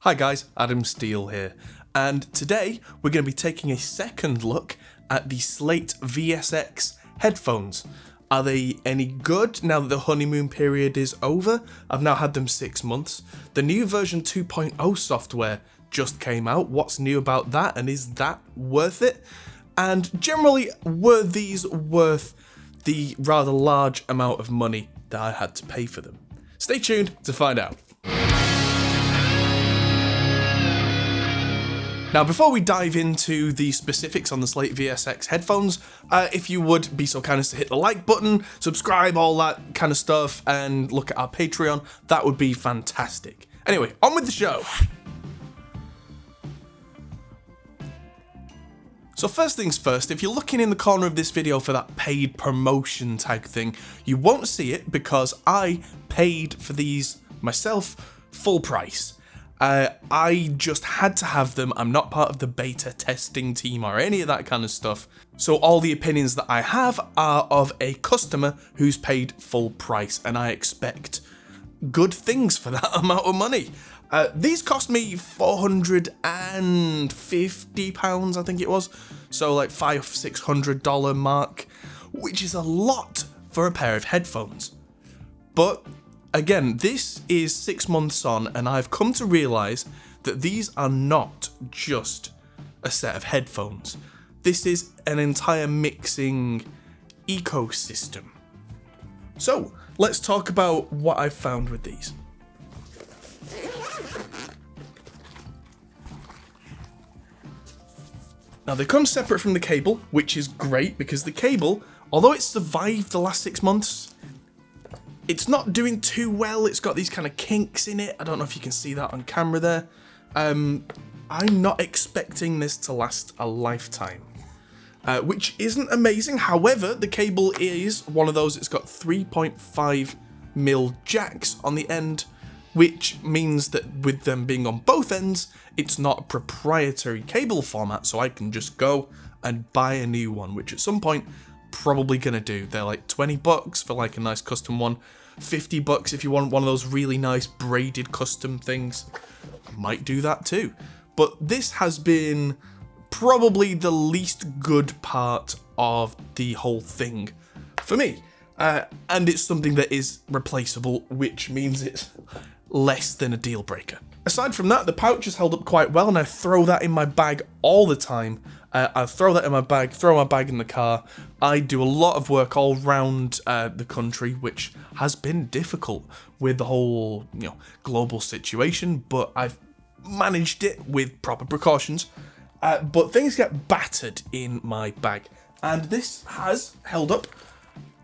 Hi guys, Adam Steele here, and today we're going to be taking a second look at the Slate VSX headphones. Are they any good now that the honeymoon period is over? I've now had them 6 months. The new version 2.0 software just came out. What's new about that, and is that worth it? And generally, were these worth the rather large amount of money that I had to pay for them? Stay tuned to find out. Now, before we dive into the specifics on the Slate VSX headphones, if you would be so kind as to hit the like button, subscribe, all that kind of stuff, and look at our Patreon, that would be fantastic. Anyway, on with the show. So first things first, if you're looking in the corner of this video for that paid promotion tag thing, you won't see it because I paid for these myself full price. I just had to have them. I'm not part of the beta testing team or any of that kind of stuff. So all the opinions that I have are of a customer who's paid full price, and I expect good things for that amount of money. These cost me £450, I think it was. So like $500-600 mark, which is a lot for a pair of headphones. But again, this is 6 months on, and I've come to realise that these are not just a set of headphones. This is an entire mixing ecosystem. So, let's talk about what I've found with these. Now, they come separate from the cable, which is great because the cable, although it's survived the last 6 months, it's not doing too well. It's got these kind of kinks in it. I don't know if you can see that on camera there. I'm not expecting this to last a lifetime, which isn't amazing. However, the cable is one of those. It's got 3.5mm jacks on the end, which means that with them being on both ends, it's not a proprietary cable format, so I can just go and buy a new one, which at some point probably gonna do. They're like $20 for like a nice custom one, $50 if you want one of those really nice braided custom things. Might do that too. But this has been probably the least good part of the whole thing for me. And it's something that is replaceable, which means it's less than a deal breaker. Aside from that, the pouch has held up quite well, and I throw that in my bag all the time. I throw that in my bag, throw my bag in the car. I do a lot of work all around the country, which has been difficult with the whole, global situation, but I've managed it with proper precautions. But things get battered in my bag, and this has held up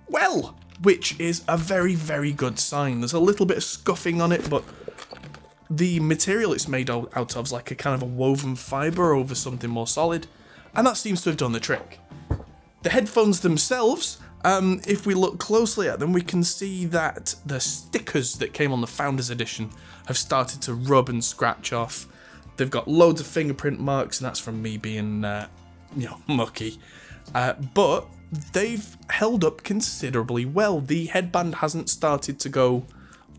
well, which is a very, very good sign. There's a little bit of scuffing on it, but the material it's made out of is like a kind of a woven fibre over something more solid, and that seems to have done the trick. The headphones themselves, if we look closely at them, we can see that the stickers that came on the Founders Edition have started to rub and scratch off. They've got loads of fingerprint marks, and that's from me being, mucky. But they've held up considerably well. The headband hasn't started to go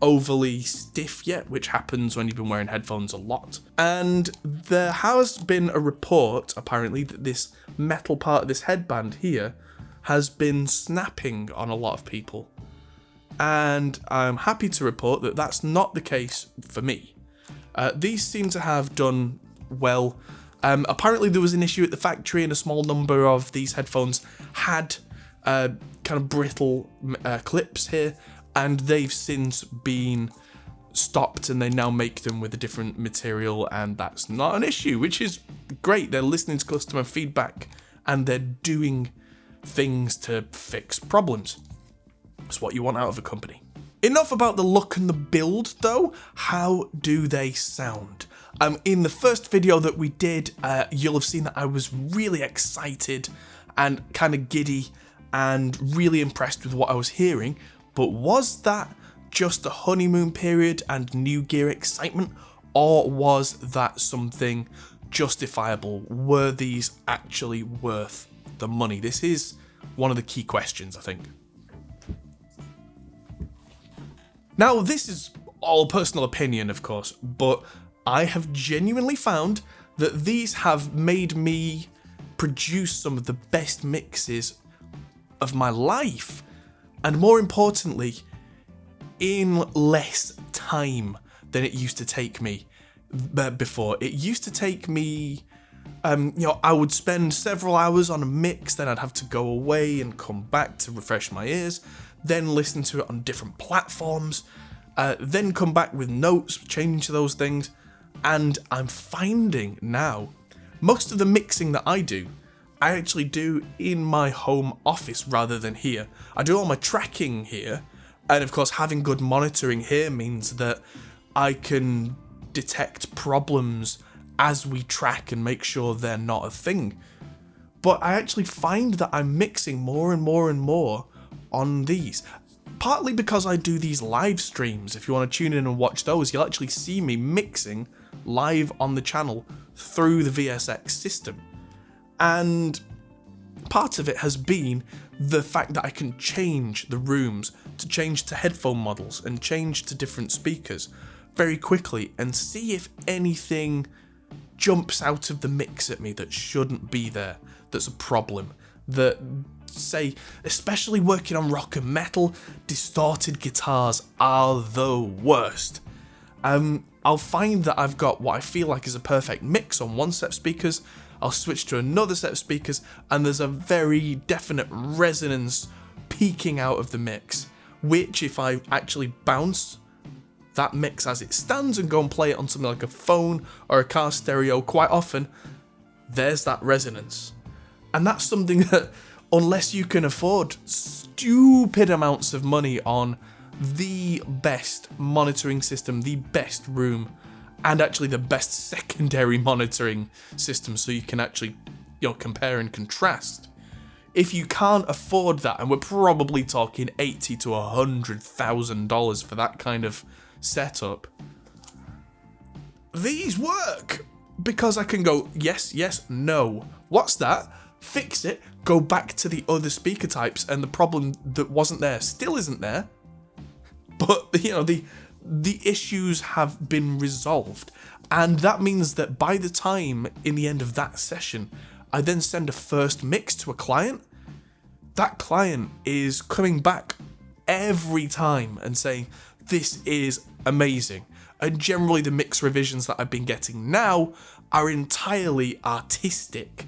overly stiff yet, which happens when you've been wearing headphones a lot. And there has been a report, apparently, that this metal part of this headband here has been snapping on a lot of people. And I'm happy to report that that's not the case for me. These seem to have done well. Apparently there was an issue at the factory, and a small number of these headphones had kind of brittle clips here, and they've since been stopped, and they now make them with a different material, and that's not an issue, which is great. They're listening to customer feedback, and they're doing things to fix problems. That's what you want out of a company. Enough about the look and the build, though. How do they sound? In the first video that we did, you'll have seen that I was really excited and kind of giddy and really impressed with what I was hearing. But was that just a honeymoon period and new gear excitement, or was that something justifiable? Were these actually worth the money? This is one of the key questions, I think. Now, this is all personal opinion, of course, but I have genuinely found that these have made me produce some of the best mixes of my life. And more importantly, in less time than it used to take me before. It used to take me, I would spend several hours on a mix, then I'd have to go away and come back to refresh my ears, then listen to it on different platforms, then come back with notes, change those things, and I'm finding now, most of the mixing that I do, I actually do in my home office rather than here. I do all my tracking here, and of course having good monitoring here means that I can detect problems as we track and make sure they're not a thing. But I actually find that I'm mixing more and more and more on these. Partly because I do these live streams. If you want to tune in and watch those, you'll actually see me mixing live on the channel through the VSX system. And part of it has been the fact that I can change the rooms, to change to headphone models and change to different speakers very quickly and see if anything jumps out of the mix at me that shouldn't be there, that's a problem, that, say, especially working on rock and metal, distorted guitars are the worst. I'll find that I've got what I feel like is a perfect mix on one set of speakers, I'll switch to another set of speakers, and there's a very definite resonance peeking out of the mix, which if I actually bounce that mix as it stands and go and play it on something like a phone or a car stereo, quite often, there's that resonance. And that's something that, unless you can afford stupid amounts of money on the best monitoring system, the best room, and actually the best secondary monitoring system, so you can actually, compare and contrast. If you can't afford that, and we're probably talking $80,000 to $100,000 for that kind of setup, these work because I can go yes, yes, no. What's that? Fix it. Go back to the other speaker types, and the problem that wasn't there still isn't there. But the issues have been resolved, and that means that by the time in the end of that session I then send a first mix to a client, that client is coming back every time and saying this is amazing. And generally the mix revisions that I've been getting now are entirely artistic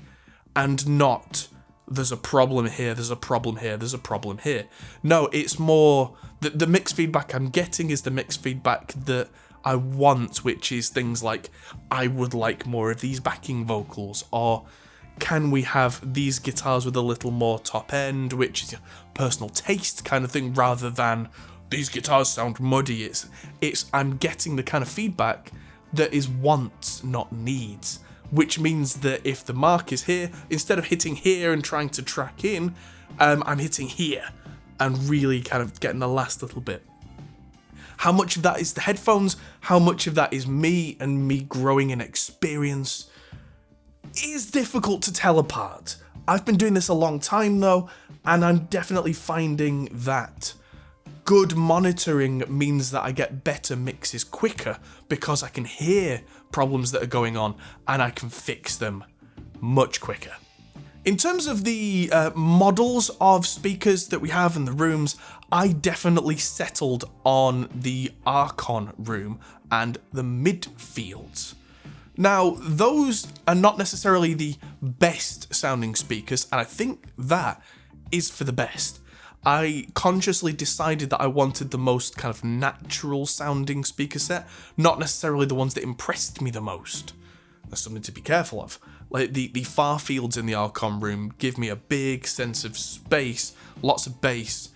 and not there's a problem here, there's a problem here, there's a problem here. No, it's more the mixed feedback I'm getting is the mixed feedback that I want, which is things like, I would like more of these backing vocals, or can we have these guitars with a little more top end, which is personal taste kind of thing, rather than these guitars sound muddy. It's I'm getting the kind of feedback that is wants, not needs. Which means that if the mark is here, instead of hitting here and trying to track in, I'm hitting here and really kind of getting the last little bit. How much of that is the headphones? How much of that is me and me growing in experience? Is difficult to tell apart. I've been doing this a long time though, and I'm definitely finding that good monitoring means that I get better mixes quicker because I can hear problems that are going on and I can fix them much quicker. In terms of the models of speakers that we have in the rooms, I definitely settled on the Archon room and the midfields. Now, those are not necessarily the best sounding speakers, and I think that is for the best. I consciously decided that I wanted the most kind of natural sounding speaker set, not necessarily the ones that impressed me the most. That's something to be careful of. Like the far fields in the Archon room give me a big sense of space, lots of bass,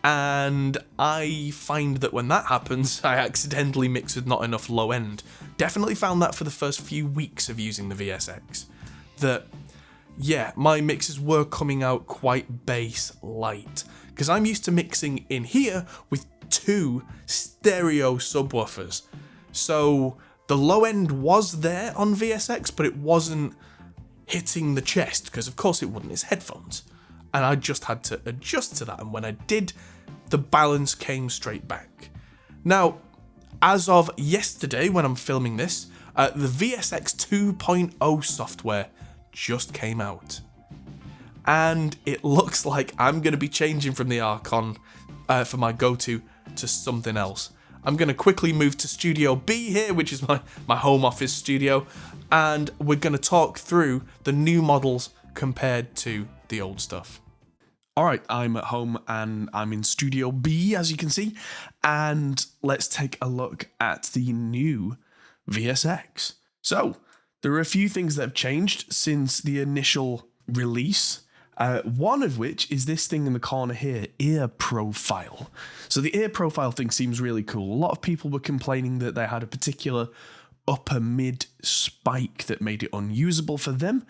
and I find that when that happens, I accidentally mix with not enough low end. Definitely found that for the first few weeks of using the VSX. That, yeah, my mixes were coming out quite bass light, because I'm used to mixing in here with 2 stereo subwoofers. So the low end was there on VSX, but it wasn't hitting the chest, because of course it wouldn't, it's headphones. And I just had to adjust to that, and when I did, the balance came straight back. Now, as of yesterday, when I'm filming this, The VSX 2.0 software just came out. And it looks like I'm going to be changing from the Archon for my go-to to something else. I'm going to quickly move to Studio B here, which is my home office studio, and we're going to talk through the new models compared to the old stuff. Alright, I'm at home and I'm in Studio B, as you can see, and let's take a look at the new VSX. So, there are a few things that have changed since the initial release. One of which is this thing in the corner here, ear profile. So the ear profile thing seems really cool. A lot of people were complaining that they had a particular upper mid spike that made it unusable for them.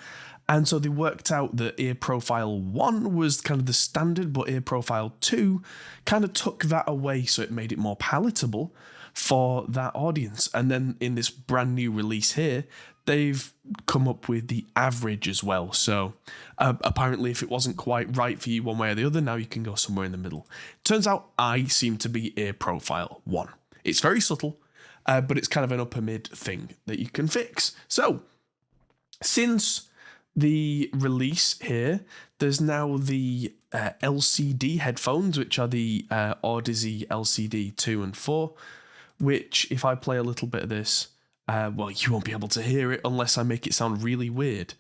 And so they worked out that ear profile 1 was kind of the standard, but ear profile 2 kind of took that away, so it made it more palatable for that audience. And then in this brand new release here, they've come up with the average as well. So apparently if it wasn't quite right for you one way or the other, now you can go somewhere in the middle. Turns out I seem to be ear profile 1. It's very subtle, but it's kind of an upper mid thing that you can fix. So since the release here, there's now the LCD headphones, which are the Odyssey LCD 2 and 4, which if I play a little bit of this, well, you won't be able to hear it unless I make it sound really weird.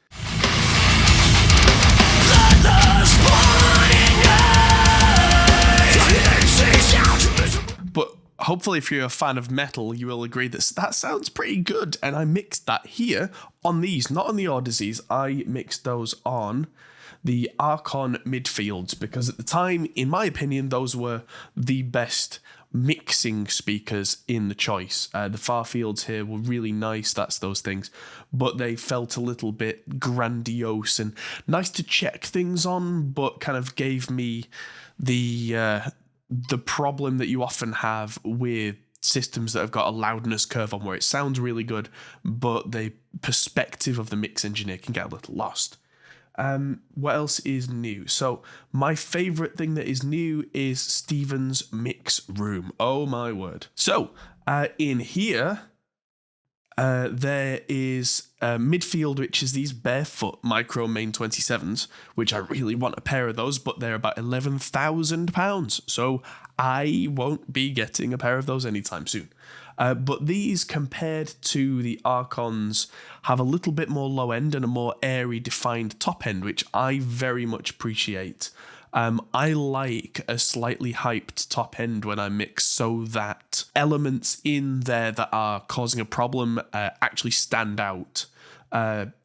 But hopefully if you're a fan of metal, you will agree that that sounds pretty good. And I mixed that here on these, not on the Odysseys. I mixed those on the Archon midfields because at the time, in my opinion, those were the best mixing speakers in the choice. The far fields here were really nice, that's those things, but they felt a little bit grandiose and nice to check things on, but kind of gave me the problem that you often have with systems that have got a loudness curve on where it sounds really good, but the perspective of the mix engineer can get a little lost. What else is new? So my favorite thing that is new is Steven's mix room. Oh my word. So in here, there is midfield, which is these barefoot micro main 27s, which I really want a pair of those, but they're about £11,000. So I won't be getting a pair of those anytime soon. But these, compared to the Archons, have a little bit more low end and a more airy defined top end, which I very much appreciate. I like a slightly hyped top end when I mix so that elements in there that are causing a problem actually stand out.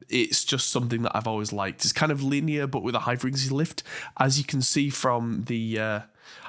It's just something that I've always liked. It's kind of linear, but with a high frequency lift. As you can see from the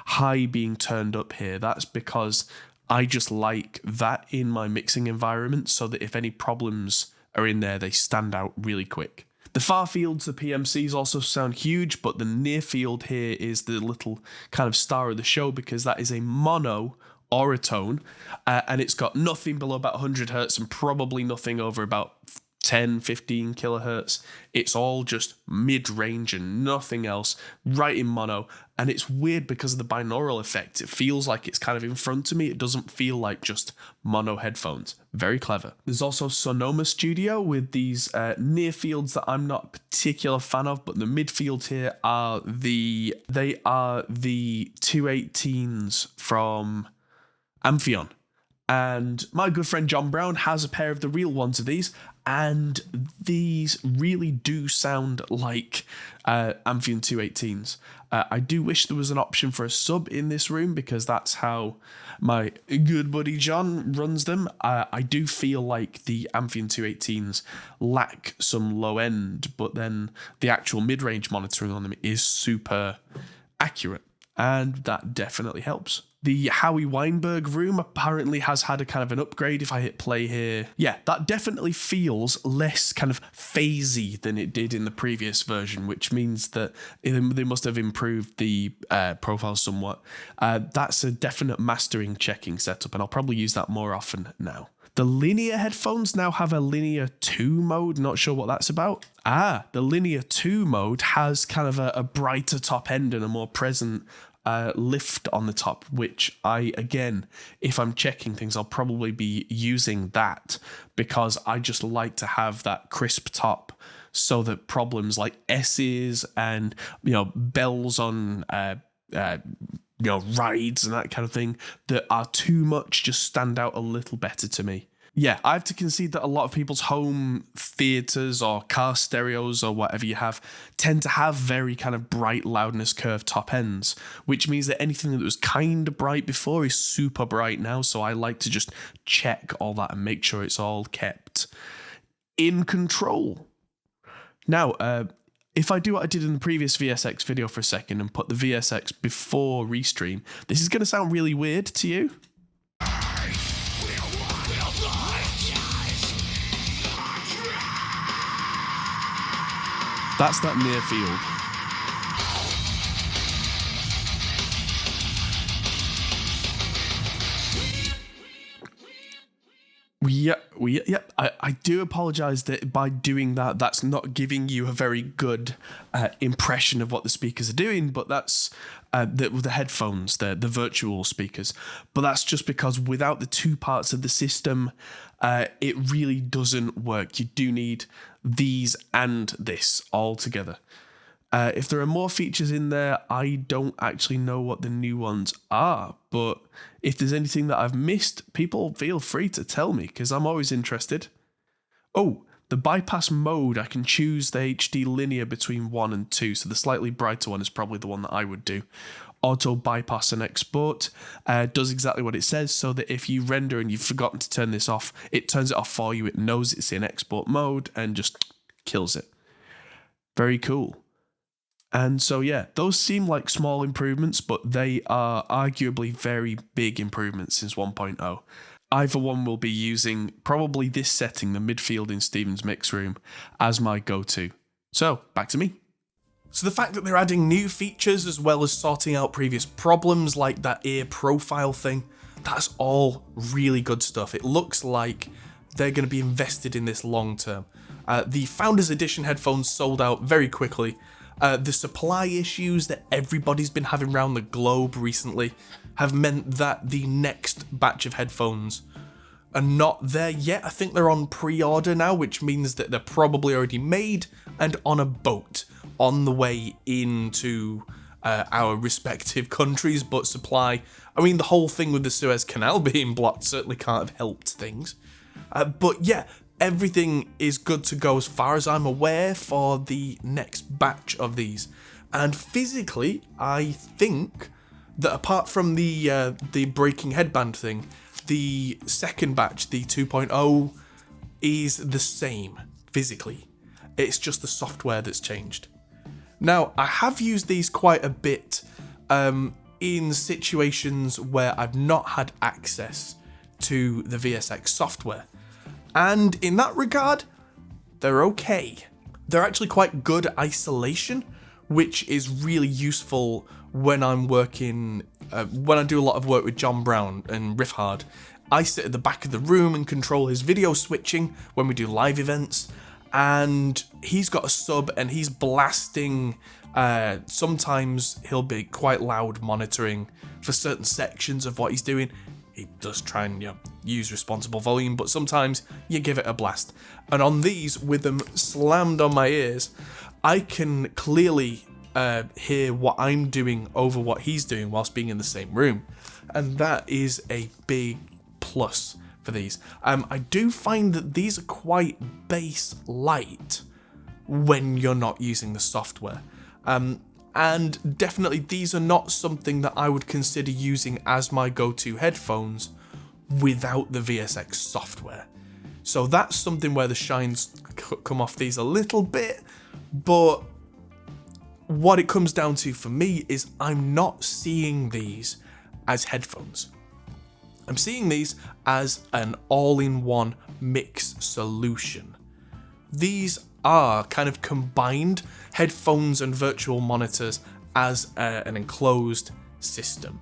high being turned up here, that's because I just like that in my mixing environment so that if any problems are in there, they stand out really quick. The far fields, the PMCs also sound huge, but the near field here is the little kind of star of the show because that is a mono Auratone, and it's got nothing below about 100 hertz and probably nothing over about 10, 15 kilohertz. It's all just mid-range and nothing else, right in mono. And it's weird because of the binaural effect. It feels like it's kind of in front of me. It doesn't feel like just mono headphones. Very clever. There's also Sonoma Studio with these near fields that I'm not a particular fan of, but the midfields here are the 218s from Amphion. And my good friend John Brown has a pair of the real ones of these, and these really do sound like Amphion 218s. I do wish there was an option for a sub in this room because that's how my good buddy John runs them. I do feel like the Amphion 218s lack some low end, but then the actual mid-range monitoring on them is super accurate, and that definitely helps. The Howie Weinberg room apparently has had a kind of an upgrade. If I hit play here, yeah, that definitely feels less kind of phasey than it did in the previous version, which means that they must have improved the profile somewhat. That's a definite mastering checking setup, and I'll probably use that more often now. The linear headphones now have a linear 2 mode. Not sure what that's about. The linear 2 mode has kind of a brighter top end and a more present lift on the top, which again, if I'm checking things, I'll probably be using that because I just like to have that crisp top so that problems like S's and, bells on, rides and that kind of thing that are too much just stand out a little better to me. Yeah, I have to concede that a lot of people's home theaters or car stereos or whatever you have tend to have very kind of bright loudness curve top ends, which means that anything that was kind of bright before is super bright now. So I like to just check all that and make sure it's all kept in control. Now, if I do what I did in the previous VSX video for a second and put the VSX before Restream, this is going to sound really weird to you. That's that near field. I do apologize that by doing that, that's not giving you a very good impression of what the speakers are doing, but that's the headphones, the virtual speakers. But that's just because without the two parts of the system, it really doesn't work. You do need these and this all together. If there are more features in there, I don't actually know what the new ones are, but if there's anything that I've missed, people feel free to tell me, because I'm always interested. Oh, the bypass mode, I can choose the HD linear between 1 and 2, so the slightly brighter one is probably the one that I would do. Auto bypass and export does exactly what it says, so that if you render and you've forgotten to turn this off, it turns it off for you, it knows it's in export mode, and just kills it. Very cool. And so, yeah, those seem like small improvements, but they are arguably very big improvements since 1.0. I, for one, will be using probably this setting, the midfield in Steven's mix room, as my go-to. So, back to me. So the fact that they're adding new features as well as sorting out previous problems like that ear profile thing, that's all really good stuff. It looks like they're going to be invested in this long term. The Founders Edition headphones sold out very quickly. The supply issues that everybody's been having around the globe recently have meant that the next batch of headphones are not there yet. I think they're on pre-order now, which means that they're probably already made and on a boat on the way into our respective countries. But supply, I mean, the whole thing with the Suez Canal being blocked certainly can't have helped things. But yeah, everything is good to go as far as I'm aware for the next batch of these. And physically, I think that apart from the breaking headband thing, the second batch, the 2.0, is the same physically. It's just the software that's changed. Now, I have used these quite a bit in situations where I've not had access to the VSX software. And in that regard, they're okay. They're actually quite good isolation, which is really useful when I'm working, when I do a lot of work with John Brown and Riff Hard. I sit at the back of the room and control his video switching when we do live events, and he's got a sub and he's blasting, sometimes he'll be quite loud monitoring for certain sections of what he's doing. He does try and use responsible volume, but sometimes you give it a blast. And on these, with them slammed on my ears, I can clearly hear what I'm doing over what he's doing whilst being in the same room. And that is a big plus for these. I do find that these are quite bass light when you're not using the software. And definitely these are not something that I would consider using as my go-to headphones without the VSX software. So that's something where the shines come off these a little bit, but what it comes down to for me is I'm not seeing these as headphones. I'm seeing these as an all-in-one mix solution. These are kind of combined headphones and virtual monitors as an enclosed system.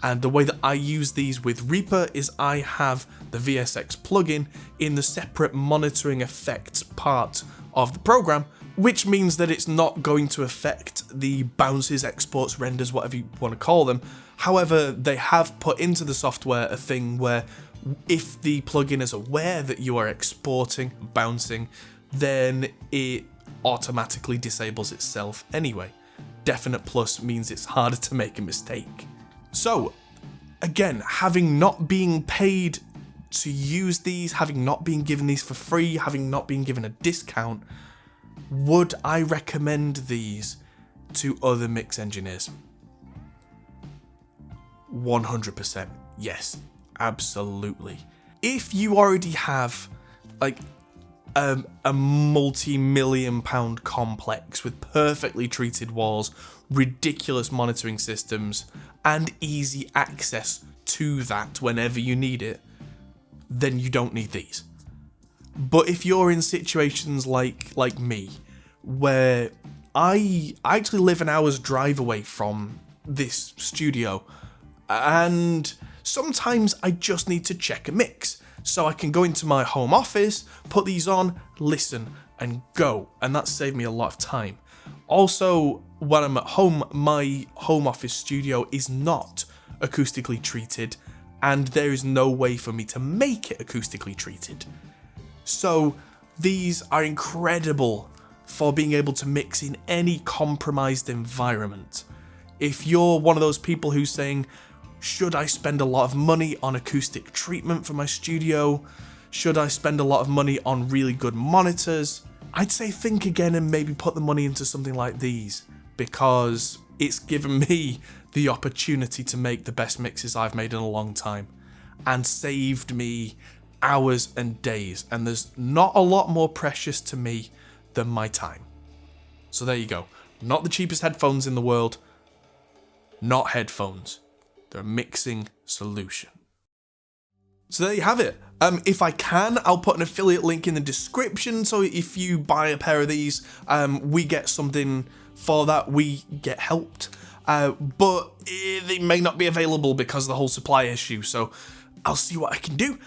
And the way that I use these with Reaper is I have the VSX plugin in the separate monitoring effects part of the program, which means that it's not going to affect the bounces, exports, renders, whatever you want to call them. However, they have put into the software a thing where if the plugin is aware that you are exporting, bouncing, then it automatically disables itself anyway. Definite plus means it's harder to make a mistake. So, again, having not been paid to use these, having not been given these for free, having not been given a discount, would I recommend these to other mix engineers? 100%. Yes, absolutely. If you already have like a multi-million pound complex with perfectly treated walls, ridiculous monitoring systems, and easy access to that whenever you need it, then you don't need these. But if you're in situations like me, where I actually live an hour's drive away from this studio, and sometimes I just need to check a mix, so I can go into my home office, put these on, listen, and go, and that's saved me a lot of time. Also, when I'm at home, my home office studio is not acoustically treated, and there is no way for me to make it acoustically treated. So these are incredible for being able to mix in any compromised environment. If you're one of those people who's saying, should I spend a lot of money on acoustic treatment for my studio? Should I spend a lot of money on really good monitors? I'd say think again and maybe put the money into something like these, because it's given me the opportunity to make the best mixes I've made in a long time and saved me hours and days, and there's not a lot more precious to me than my time. So there you go. Not the cheapest headphones in the world, not headphones. They're a mixing solution. So there you have it. If I can, I'll put an affiliate link in the description, so if you buy a pair of these, we get something for that, we get helped. But they may not be available because of the whole supply issue, so I'll see what I can do.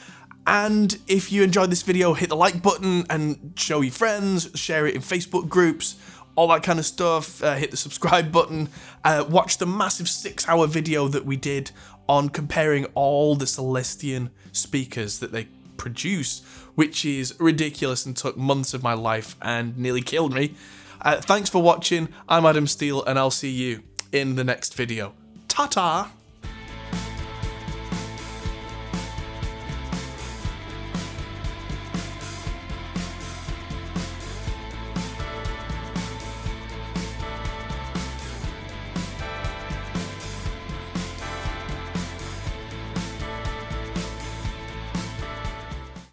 And if you enjoyed this video, hit the like button and show your friends, share it in Facebook groups, all that kind of stuff. Hit the subscribe button. Watch the massive 6-hour video that we did on comparing all the Celestion speakers that they produce, which is ridiculous and took months of my life and nearly killed me. Thanks for watching. I'm Adam Steele, and I'll see you in the next video. Ta-ta!